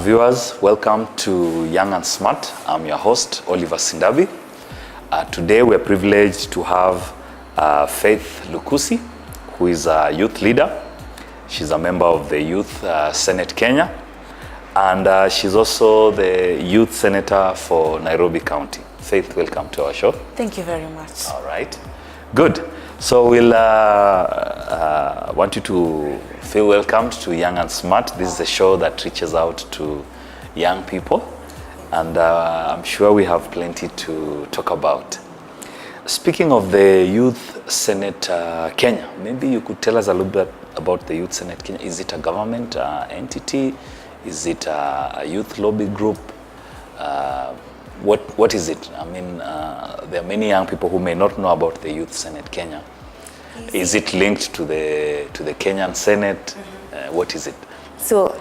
Viewers, welcome to Young and Smart. I'm your host, Oliver Sindabi. Today we're privileged to have Faith Lukosi, who is a youth leader. She's a member of the Youth Senate Kenya, and she's also the Youth Senator for Nairobi County. Faith, welcome to our show. Thank you very much. All right, good. So we'll want you to feel welcomed to Young and Smart. This is a show that reaches out to young people, and I'm sure we have plenty to talk about. Speaking of the Youth Senate Kenya, maybe you could tell us a little bit about the Youth Senate Kenya. Is it a government entity? Is it a youth lobby group? What is it? I mean, there are many young people who may not know about the Youth Senate Kenya. Is it linked to the Kenyan Senate? What is it? So,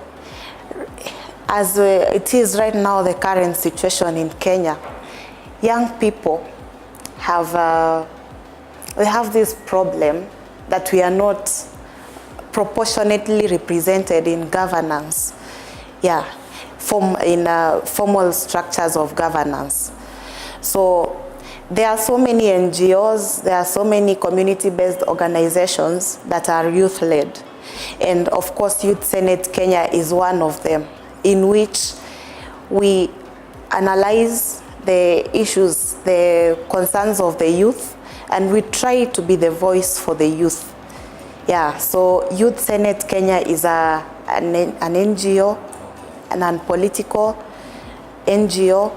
as it is right now, the current situation in Kenya, young people have this problem that we are not proportionately represented in governance. Yeah, in formal structures of governance. So there are so many NGOs, there are so many community-based organizations that are youth-led. And of course, Youth Senate Kenya is one of them, in which we analyze the issues, the concerns of the youth, and we try to be the voice for the youth. Yeah, so Youth Senate Kenya is an NGO, a non-political NGO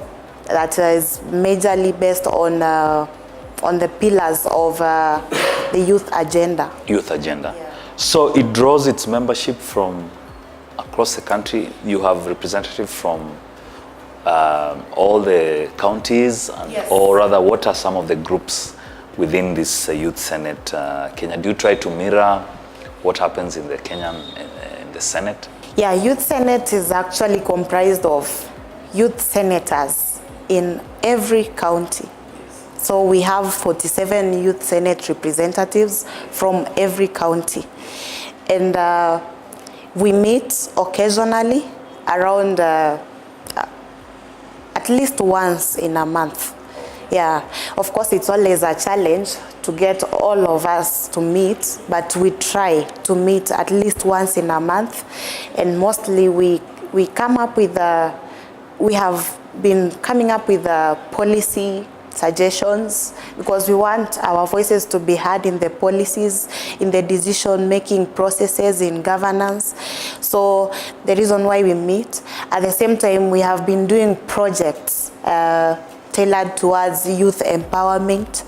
that is majorly based on the pillars of the youth agenda. Youth agenda. Yeah. So it draws its membership from across the country. You have representatives from all the counties, and, yes. Or rather, what are some of the groups within this Youth Senate Kenya? Do you try to mirror what happens in the Kenyan in the Senate? Yeah, Youth Senate is actually comprised of youth senators in every county. So we have 47 Youth Senate representatives from every county. And we meet occasionally around at least once in a month. Yeah, of course it's always a challenge to get all of us to meet, but we try to meet at least once in a month. And mostly we come up with we have been coming up with policy suggestions, because we want our voices to be heard in the policies, in the decision-making processes, in governance. So the reason why we meet. At the same time, we have been doing projects tailored towards youth empowerment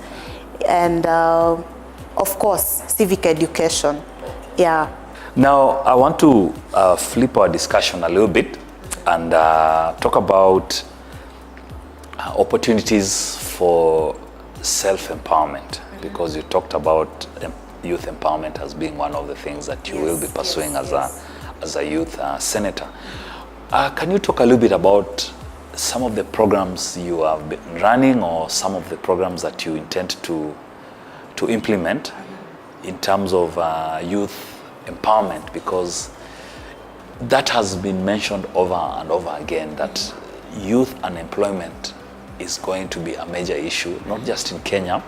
and, of course, civic education. Yeah. Now, I want to flip our discussion a little bit and talk about opportunities for self-empowerment, because you talked about youth empowerment as being one of the things that you will be pursuing as a youth senator. Can you talk a little bit about some of the programs you have been running, or some of the programs that you intend to implement in terms of youth empowerment? Because that has been mentioned over and over again, that youth unemployment is going to be a major issue, not just in Kenya,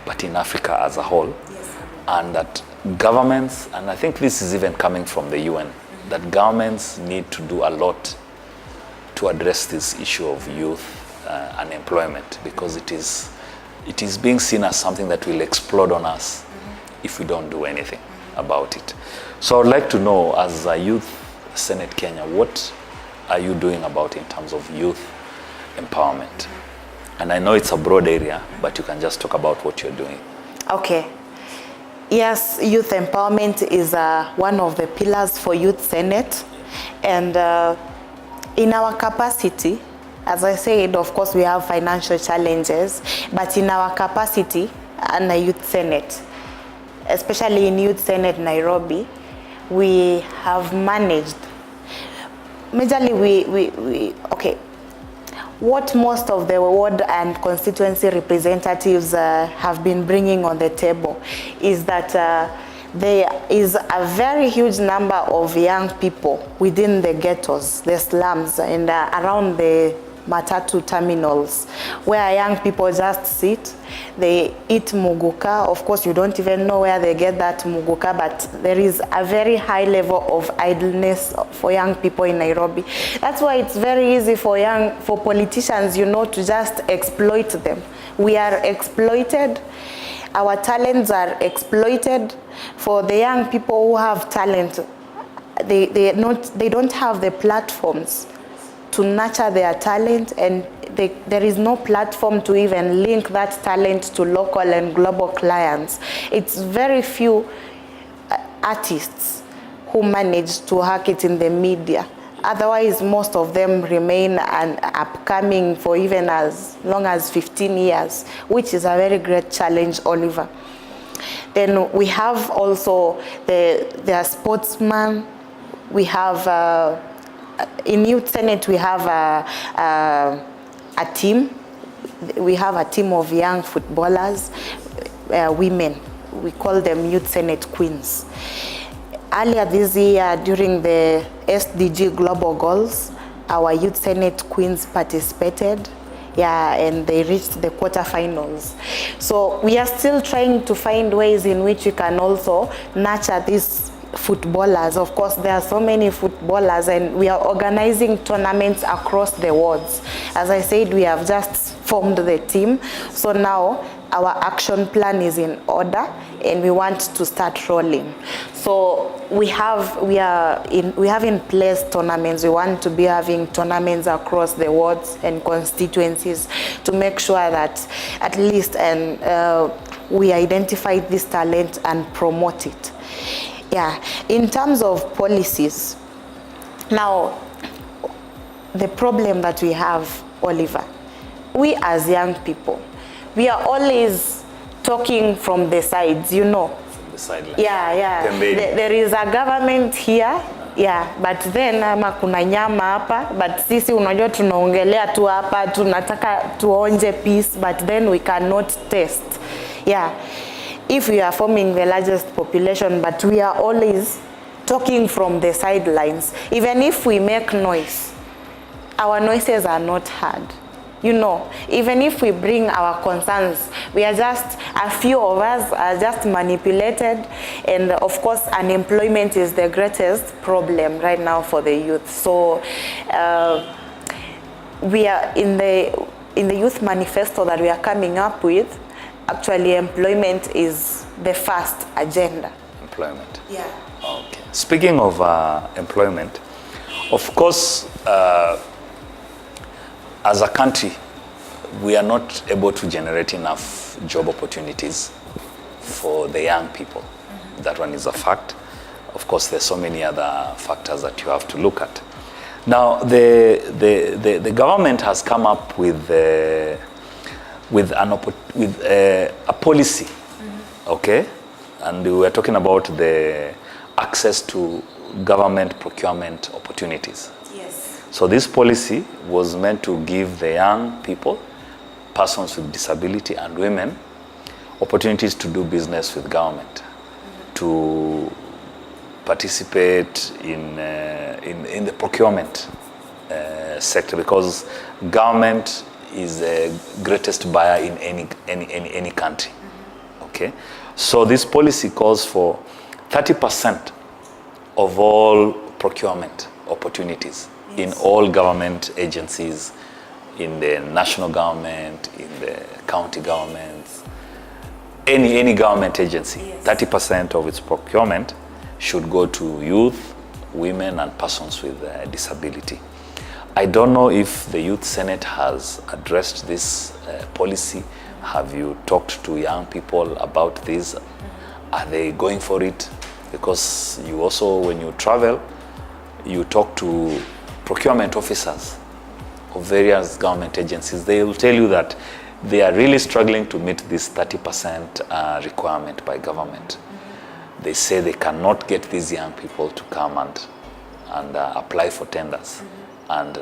but in Africa as a whole. Yes. And that governments, and I think this is even coming from the UN, that governments need to do a lot to address this issue of youth unemployment, because it is being seen as something that will explode on us if we don't do anything about it. So I'd like to know, as a Youth Senate Kenya, what are you doing about in terms of youth empowerment? And I know it's a broad area, but you can just talk about what you're doing. Okay. Yes, youth empowerment is one of the pillars for Youth Senate. And in our capacity, as I said, of course, we have financial challenges, but in our capacity and a Youth Senate, especially in Youth Senate Nairobi, we have managed, majorly what most of the ward and constituency representatives have been bringing on the table is that there is a very huge number of young people within the ghettos, the slums, and around the matatu terminals, where young people just sit, they eat muguka. Of course, you don't even know where they get that muguka, but there is a very high level of idleness for young people in Nairobi. That's why it's very easy for politicians, you know, to just exploit them. We are exploited. Our talents are exploited. For the young people who have talent, they don't have the platforms to nurture their talent, and there is no platform to even link that talent to local and global clients. It's very few artists who manage to hack it in the media. Otherwise, most of them remain upcoming for even as long as 15 years, which is a very great challenge, Oliver. Then we have also the sportsmen. We have in Youth Senate, we have a team. We have a team of young footballers, women. We call them Youth Senate Queens. Earlier this year, during the SDG Global Goals, our Youth Senate Queens participated, and they reached the quarterfinals. So we are still trying to find ways in which we can also nurture these footballers. Of course, there are so many footballers, and we are organizing tournaments across the wards. As I said, we have just formed the team, so now our action plan is in order, and we want to start rolling. So we have in place tournaments. We want to be having tournaments across the wards and constituencies to make sure that at least we identify this talent and promote it. Yeah, in terms of policies, now the problem that we have, Oliver, we as young people, we are always talking from the sides, you know. From the sidelines. Yeah. There is a government here, but then ama kuna nyama hapa, but sisi unajua tunaongelea tu hapa, tunataka tuonje peace, but then we cannot taste. If we are forming the largest population, but we are always talking from the sidelines. Even if we make noise, our noises are not heard. You know, even if we bring our concerns, we are just, a few of us are just manipulated. And of course, unemployment is the greatest problem right now for the youth. So we are in the youth manifesto that we are coming up with. Actually, employment is the first agenda. Employment. Yeah. Okay. Speaking of employment, of course, as a country, we are not able to generate enough job opportunities for the young people. Mm-hmm. That one is a fact. Of course, there's so many other factors that you have to look at. Now, the government has come up with a policy, mm-hmm. Okay, and we are talking about the access to government procurement opportunities. Yes. So this policy was meant to give the young people, persons with disability, and women opportunities to do business with government, mm-hmm. to participate in the procurement sector, because government is the greatest buyer in any country. Mm-hmm. Okay, so this policy calls for 30% of all procurement opportunities. Yes. In all government agencies, in the national government, in the county governments, any government agency. Yes. 30% of its procurement should go to youth, women, and persons with disability. I don't know if the Youth Senate has addressed this policy. Have you talked to young people about this? Are they going for it? Because you also, when you travel, you talk to procurement officers of various government agencies. They will tell you that they are really struggling to meet this 30% requirement by government. Mm-hmm. They say they cannot get these young people to come and apply for tenders. Mm-hmm. And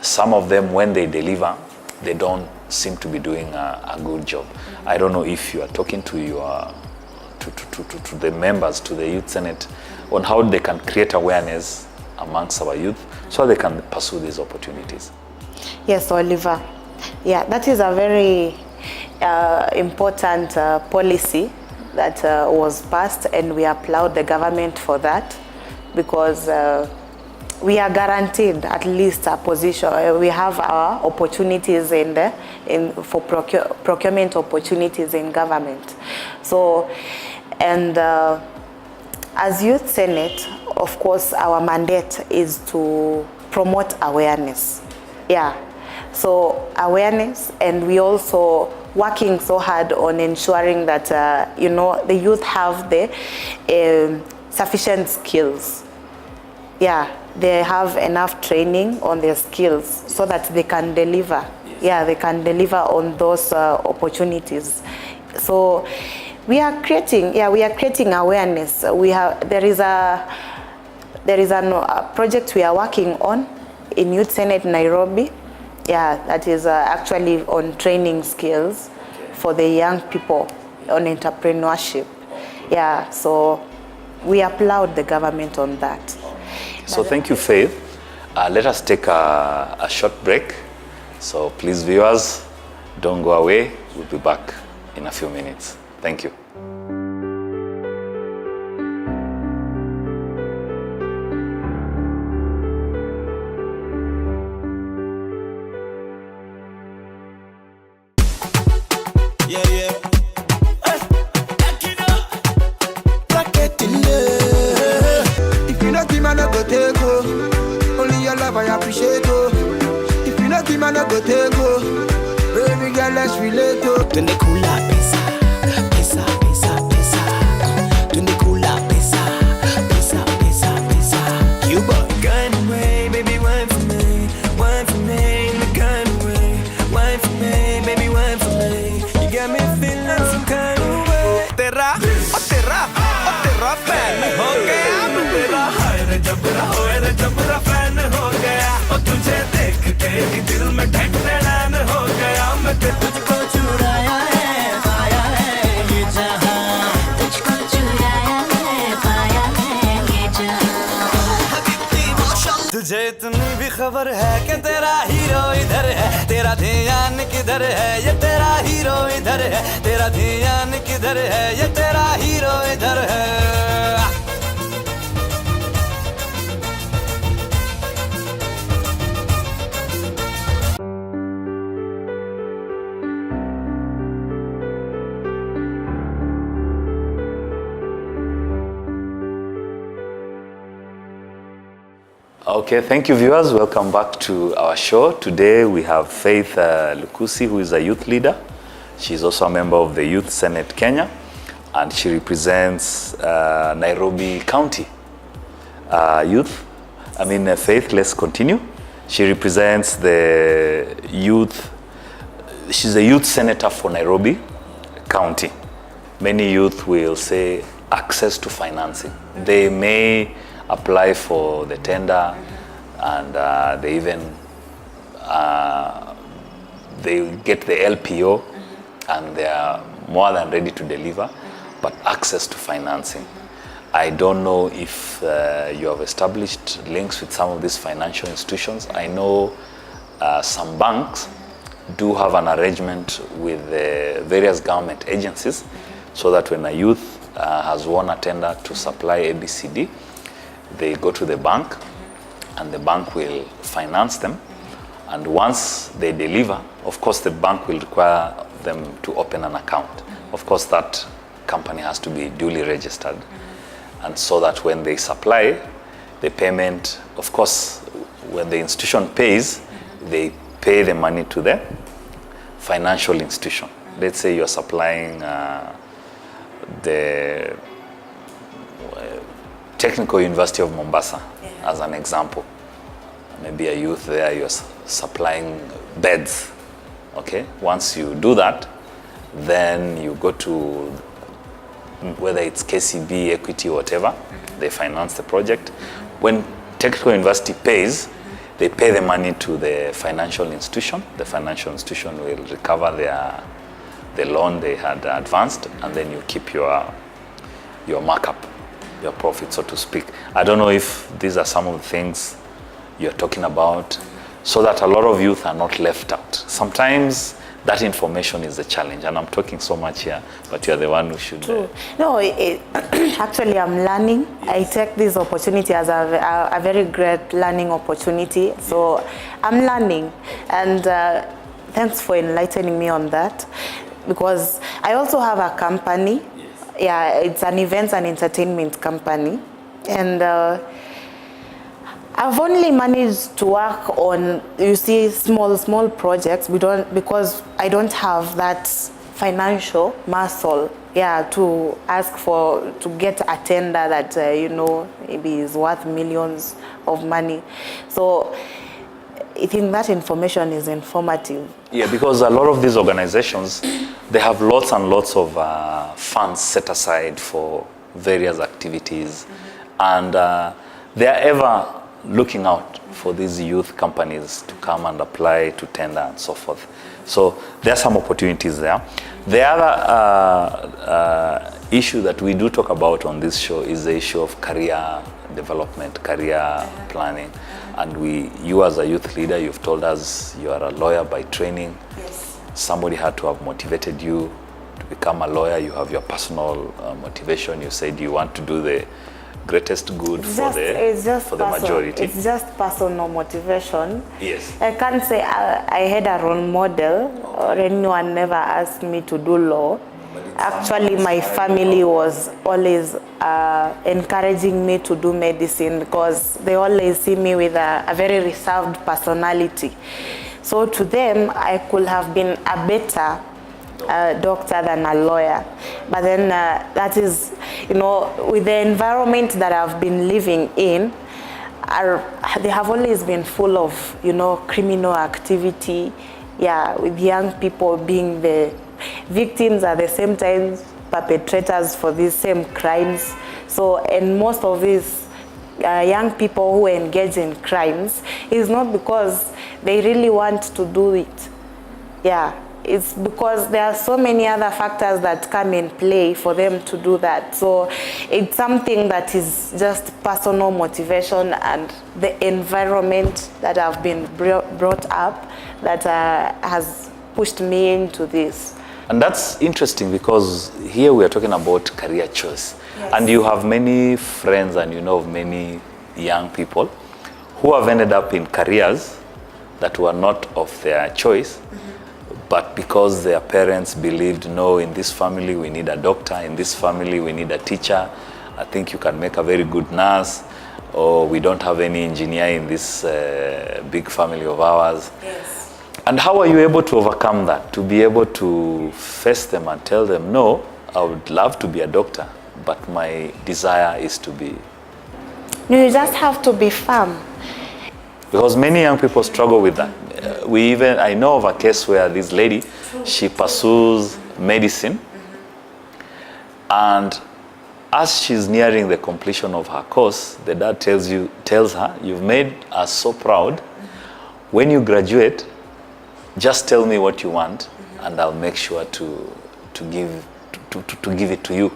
some of them, when they deliver, they don't seem to be doing a good job. Mm-hmm. I don't know if you are talking to to the members, to the Youth Senate, on how they can create awareness amongst our youth so they can pursue these opportunities? Yes, Oliver. Yeah, that is a very important policy that was passed, and we applaud the government for that, because we are guaranteed at least a position. We have our opportunities for procurement opportunities in government. So, and as Youth Senate, of course, our mandate is to promote awareness. Yeah, so awareness, and we also working so hard on ensuring that the youth have the sufficient skills. Yeah, they have enough training on their skills so that they can deliver. Yes. Yeah, they can deliver on those opportunities. So we are creating awareness. There is a project we are working on in Youth Senate Nairobi. Yeah, that is actually on training skills for the young people on entrepreneurship. Yeah, so we applaud the government on that. So thank you, Faith. Let us take a short break. So please, viewers, don't go away. We'll be back in a few minutes. Thank you. तुझे इतनी भी खबर है कि तेरा hero इधर है, तेरा ध्यान किधर है, ये तेरा हीरो इधर है, तेरा ध्यान किधर है, ये तेरा हीरो इधर है। Okay, thank you, viewers. Welcome back to our show. Today we have Faith Lukosi, who is a youth leader. She's also a member of the Youth Senate Kenya, and she represents Nairobi County youth. Faith, let's continue. She represents the youth. She's a youth senator for Nairobi County. Many youth will say access to financing. They may apply for the tender, and they even they get the LPO, and they are more than ready to deliver, but access to financing. I don't know if you have established links with some of these financial institutions. I know some banks do have an arrangement with the various government agencies, so that when a youth has won a tender to supply ABCD, they go to the bank, and the bank will finance them. And once they deliver, of course, the bank will require them to open an account. Of course, that company has to be duly registered. And so that when they supply, the payment, of course, when the institution pays, they pay the money to the financial institution. Let's say you're supplying the Technical University of Mombasa, as an example. Maybe a youth there, you're supplying beds. Okay, once you do that, then you go to whether it's KCB, Equity, whatever, they finance the project. When Technical University pays, they pay the money to the financial institution. The financial institution will recover the loan they had advanced, and then you keep your your markup, your profit, so to speak. I don't know if these are some of the things you're talking about, so that a lot of youth are not left out. Sometimes that information is a challenge, and I'm talking so much here, but you're the one who should. True. No, actually, I'm learning. I take this opportunity as a very great learning opportunity. So I'm learning, and thanks for enlightening me on that, because I also have a company. Yeah, it's an events and entertainment company, and I've only managed to work on, you see, small projects. Because I don't have that financial muscle, to ask to get a tender that maybe is worth millions of money. So I think that information is informative. Yeah, because a lot of these organizations, they have lots and lots of funds set aside for various activities, and they are ever looking out for these youth companies to come and apply to tender and so forth. So there are some opportunities there. The other issue that we do talk about on this show is the issue of career development, career planning. And you as a youth leader, you've told us you are a lawyer by training. Yes. Somebody had to have motivated you to become a lawyer. You have your personal motivation. You said you want to do the greatest good for the majority. It's just personal motivation. Yes. I can't say I had a role model, or anyone never asked me to do law. Actually, my family was always encouraging me to do medicine, because they always see me with a very reserved personality. So to them, I could have been a better doctor than a lawyer. But then that is, with the environment that I've been living in, they have always been full of, criminal activity. Yeah, with young people being the victims at the same time perpetrators for these same crimes. So, and most of these young people who engage in crimes is not because they really want to do it. Yeah. It's because there are so many other factors that come in play for them to do that. So it's something that is just personal motivation and the environment that I've been brought up that has pushed me into this. And that's interesting, because here we are talking about career choice. Yes. And you have many friends and you know of many young people who have ended up in careers that were not of their choice. But because their parents believed, no, in this family we need a doctor, in this family we need a teacher, I think you can make a very good nurse, or we don't have any engineer in this big family of ours. Yes. And how are you able to overcome that, to be able to face them and tell them, no, I would love to be a doctor, but my desire is to be... No, you just have to be firm. Because many young people struggle with that. I know of a case where this lady, she pursues medicine, and as she's nearing the completion of her course, the dad tells her, you've made us so proud. When you graduate, just tell me what you want, and I'll make sure to give it to you.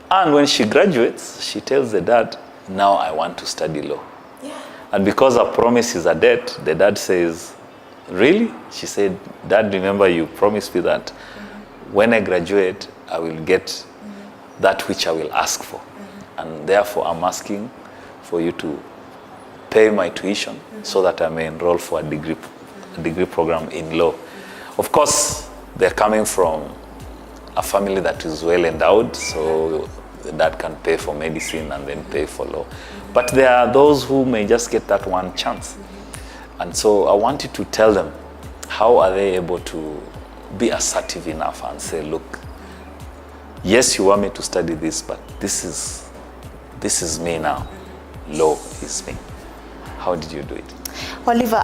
And when she graduates, she tells the dad, now I want to study law. And because her promise is a debt, the dad says, really? She said, Dad, remember you promised me that when I graduate, I will get that which I will ask for. And therefore, I'm asking for you to pay my tuition so that I may enroll for a degree program in law. Of course, they're coming from a family that is well endowed, so the dad can pay for medicine and then pay for law. But there are those who may just get that one chance. And so I want you to tell them, how are they able to be assertive enough and say, look, yes, you want me to study this, but this is me now. Law is me. How did you do it? Oliver,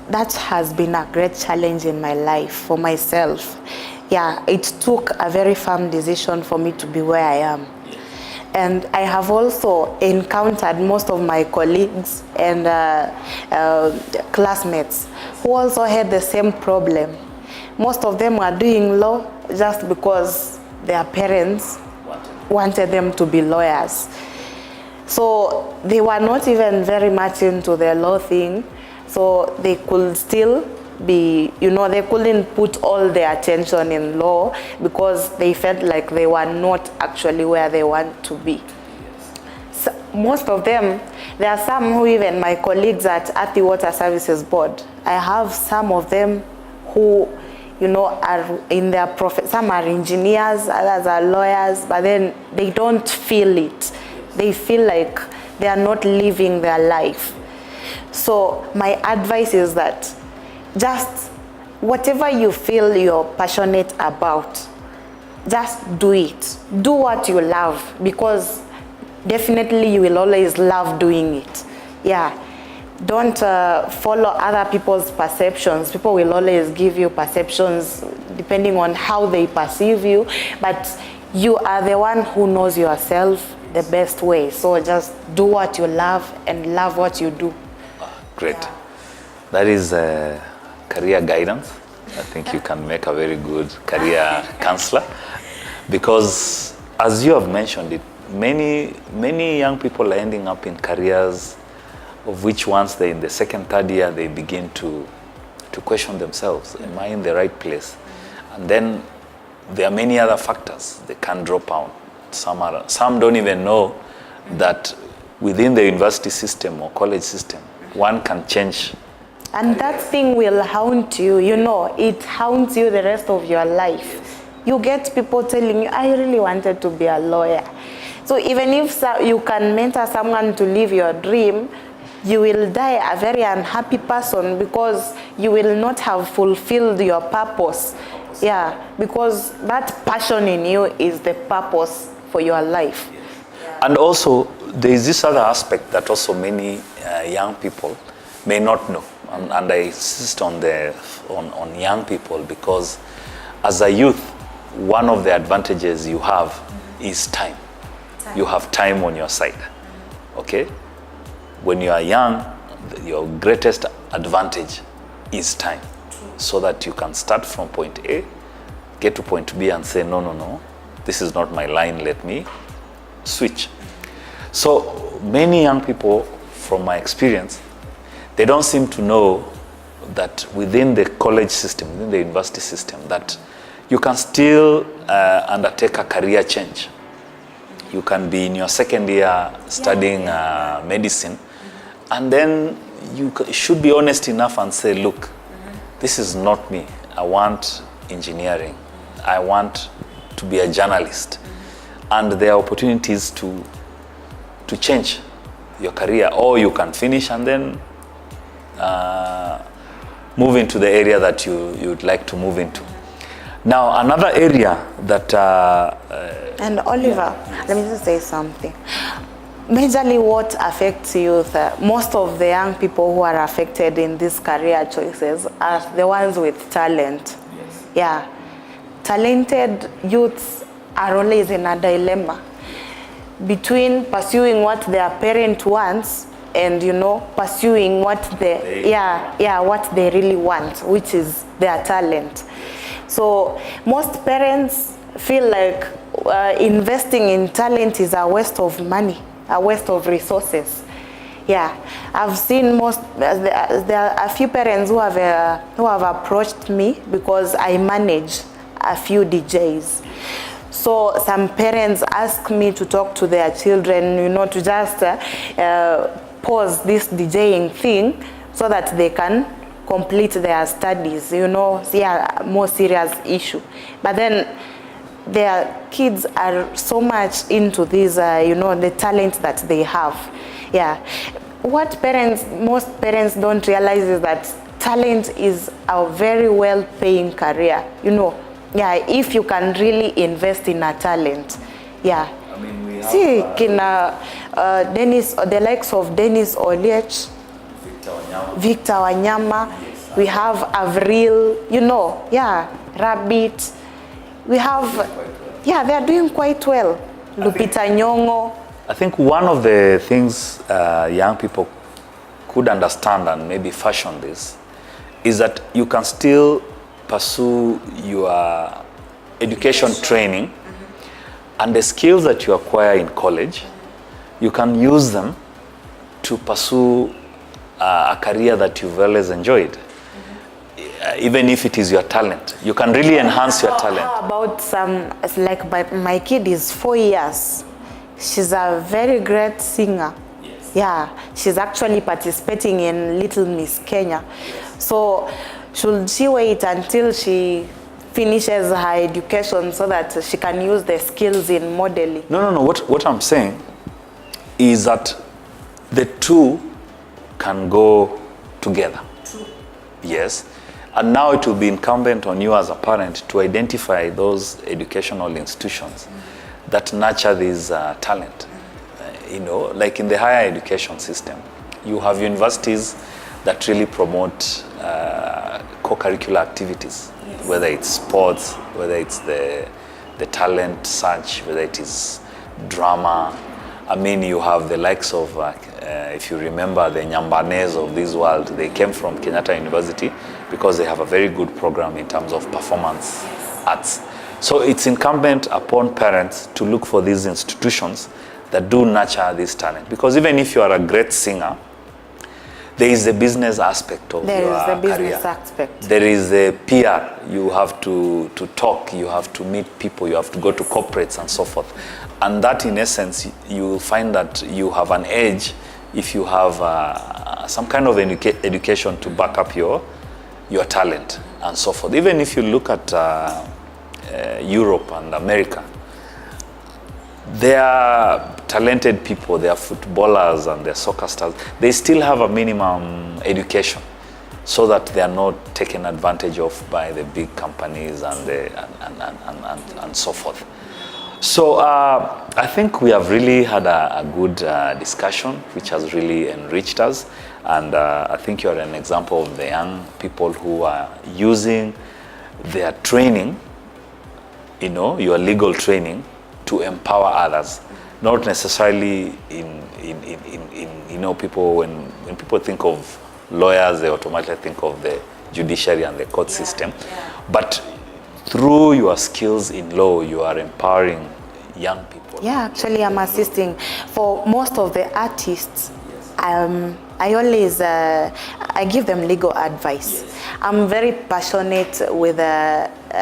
that has been a great challenge in my life for myself. Yeah, it took a very firm decision for me to be where I am. And I have also encountered most of my colleagues and classmates who also had the same problem. Most of them were doing law just because their parents wanted them to be lawyers. So they were not even very much into the law thing. So they could still be, they couldn't put all their attention in law because they felt like they were not actually where they want to be. So most of them, there are some who, even my colleagues at the Water Services Board, I have some of them who, are in their profession. Some are engineers, others are lawyers, but then they don't feel it. They feel like they are not living their life. So my advice is that just whatever you feel you're passionate about, just do it. Do what you love, because definitely you will always love doing it. Yeah. Don't follow other people's perceptions. People will always give you perceptions depending on how they perceive you, but you are the one who knows yourself the best way. So just do what you love and love what you do. Great. Yeah. That is career guidance. I think you can make a very good career counselor, because as you have mentioned it, many young people are ending up in careers of which once they're in the second, third year, they begin to question themselves. Am I in the right place? And then there are many other factors. They can't drop out. Some don't even know that within the university system or college system, one can change. And that thing will haunt you, it haunts you the rest of your life. You get people telling you, I really wanted to be a lawyer. So even if you can mentor someone to live your dream, you will die a very unhappy person because you will not have fulfilled your purpose. Yeah, because that passion in you is the purpose for your life. And also, there is this other aspect that also many young people may not know. And I insist on young people, because as a youth, one of the advantages you have is time. You have time on your side, okay? When you are young, your greatest advantage is time, so that you can start from point A, get to point B and say, no, this is not my line, let me switch. So many young people, from my experience, they don't seem to know that within the college system, within the university system, that you can still undertake a career change. You can be in your second year studying medicine, and then you should be honest enough and say, look, this is not me. I want engineering. I want to be a journalist. And there are opportunities to change your career, or you can finish and then move into the area that you'd like to move into. Now, another area that... and Oliver, let me just say something. Majorly what affects youth, most of the young people who are affected in these career choices are the ones with talent. Yes. Yeah. Talented youths are always in a dilemma between pursuing what their parent wants and, pursuing what what they really want, which is their talent. So most parents feel like investing in talent is a waste of money, a waste of resources. Yeah, I've seen there are a few parents who have approached me because I manage a few DJs. So some parents ask me to talk to their children, to just pause this DJing thing so that they can complete their studies, see a more serious issue. But then their kids are so much into this, the talent that they have. Yeah. What most parents don't realize is that talent is a very well-paying career, Yeah, if you can really invest in a talent. Yeah. I mean, we have... See, Dennis, the likes of Dennis Oliech, Victor Wanyama, yes, we have Avril, Rabbit. We have, they are doing quite well. Lupita Nyong'o. I think one of the things young people could understand and maybe fashion this is that you can still pursue your education training And the skills that you acquire in college, you can use them to pursue a career that you've always enjoyed. Even if it is your talent, you can really enhance your talent. How about like my kid is 4 years. She's a very great singer. Yes. Yeah, she's actually participating in Little Miss Kenya. So should she wait until she finishes her education so that she can use the skills in modeling? No. What I'm saying is that the two can go together. True. Yes. And now it will be incumbent on you as a parent to identify those educational institutions that nurture this talent. You know, like in the higher education system, you have universities that really promote co-curricular activities, yes. Whether it's sports, whether it's the talent search, whether it is drama. I mean, you have the likes of, if you remember, the Nyambanes of this world. They came from Kenyatta University because they have a very good program in terms of performance arts. So it's incumbent upon parents to look for these institutions that do nurture this talent. Because even if you are a great singer, there is the business aspect of your career. There is the business aspect. There is the PR. You have to talk, you have to meet people, you have to go to corporates and so forth. And that, in essence, you will find that you have an edge if you have some kind of education to back up your talent and so forth. Even if you look at Europe and America, they are talented people, they are footballers and they're soccer stars. They still have a minimum education so that they are not taken advantage of by the big companies and so forth. So I think we have really had a good discussion, which has really enriched us. And I think you're an example of the young people who are using their training, you know, your legal training, to empower others. Not necessarily in you know, people, when people think of lawyers, they automatically think of the judiciary and the court system. Yeah. But through your skills in law, you are empowering young people. Yeah, actually I'm assisting. For most of the artists, yes. I always I give them legal advice. Yes. I'm very passionate with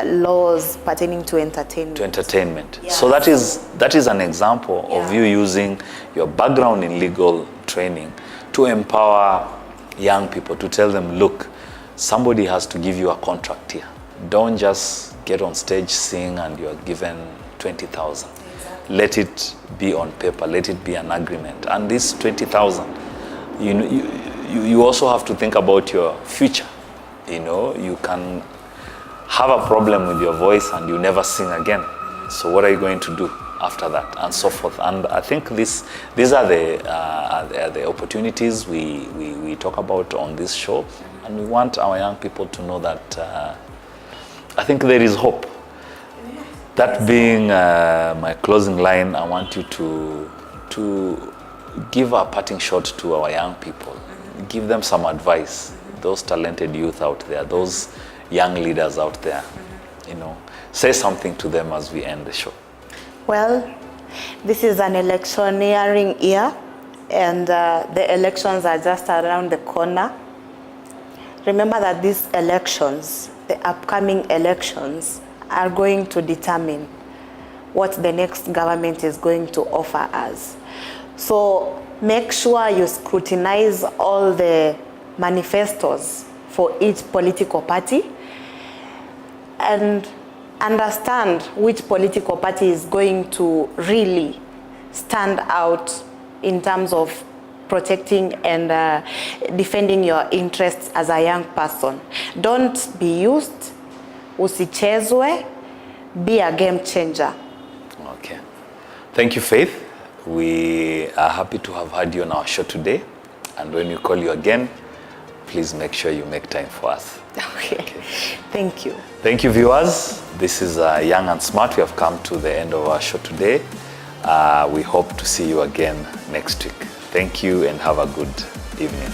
laws pertaining to entertainment. To entertainment. Yeah. So that is an example, yeah, of you using your background in legal training to empower young people, to tell them, look, somebody has to give you a contract here. Don't just get on stage, sing, and you're given 20,000. Exactly. Let it be on paper. Let it be an agreement. And this 20,000, you also have to think about your future. You know, you can have a problem with your voice and you never sing again. So what are you going to do after that, and so forth? And I think these are the opportunities we talk about on this show, and we want our young people to know that I think there is hope. That being my closing line, I want you to give a parting shot to our young people. Give them some advice. Those talented youth out there, those young leaders out there, you know, say something to them as we end the show. Well, this is an electioneering year, and the elections are just around the corner. Remember that these elections, the upcoming elections, are going to determine what the next government is going to offer us. So make sure you scrutinize all the manifestos for each political party and understand which political party is going to really stand out in terms of protecting and defending your interests as a young person. Don't be used, usichezwe, be a game changer. Okay. Thank you, Faith. We are happy to have had you on our show today. And when we call you again, please make sure you make time for us. Okay. Thank you. Thank you, viewers. This is Young and Smart. We have come to the end of our show today. We hope to see you again next week. Thank you and have a good evening.